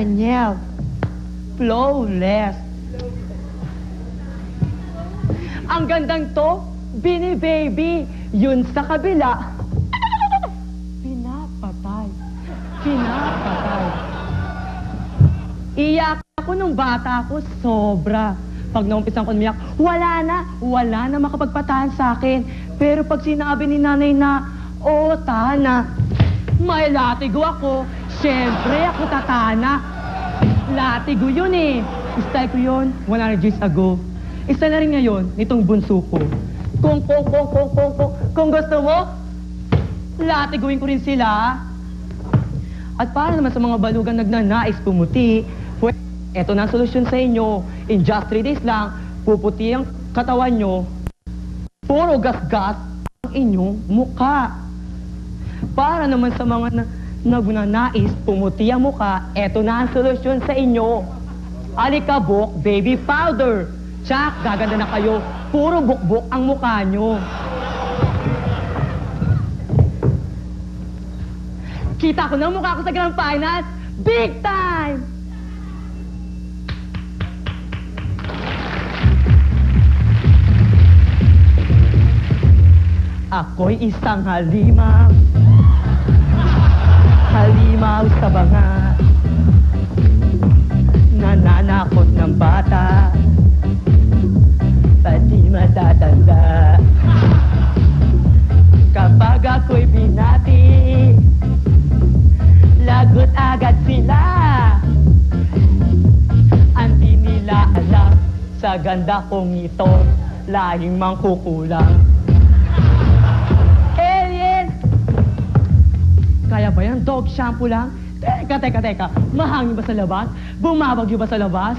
Danielle. Flawless. Ang gandang to, Bini Baby. Yun sa kabila. Pinapatay. Pinapatay. Iyak ako nung bata ako, sobra. Pag naumpisan ko umiyak, wala na makapagpatahan sa akin. Pero pag sinabi ni nanay na, oo, tana, may latigo ako. Siyempre, ako tatana. Latigo yun eh. Style ko yun 100 years ago. Isa na rin ngayon, nitong bunso ko. Kung gusto mo, latiguin ko rin sila. At para naman sa mga balugang nagnanais pumuti, eto na ang solusyon sa inyo. In just 3 days lang, puputi ang katawan nyo. Puro gas-gas ang inyong mukha. Para naman sa mga nagnanais pumuti ang mukha, eto na ang solusyon sa inyo. Alikabok baby powder. Tsak, gaganda na kayo. Puro bukbok ang mukha nyo. Kita ko na ang mukha ko sa Grand Finals. Big time! Ako'y isang halimaw. Halimaw sa banga. Nananakot ng bata. Pati matatanda. Kapag ako'y binati, lagot agad sila. Ang di nila alam, sa ganda kong ito, lahing mangkukulang. Kaya ba yan? Dog shampoo lang? Teka. Mahangin ba sa labas? Bumabagyo ba sa labas?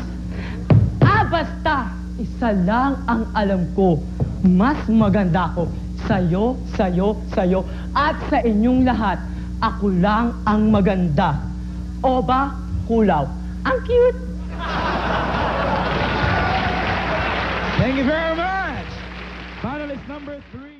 Basta! Isa lang ang alam ko. Mas maganda ko. Sa'yo. At sa inyong lahat, ako lang ang maganda. O ba? Kulaw. Ang cute! Thank you very much! Finalist number 3.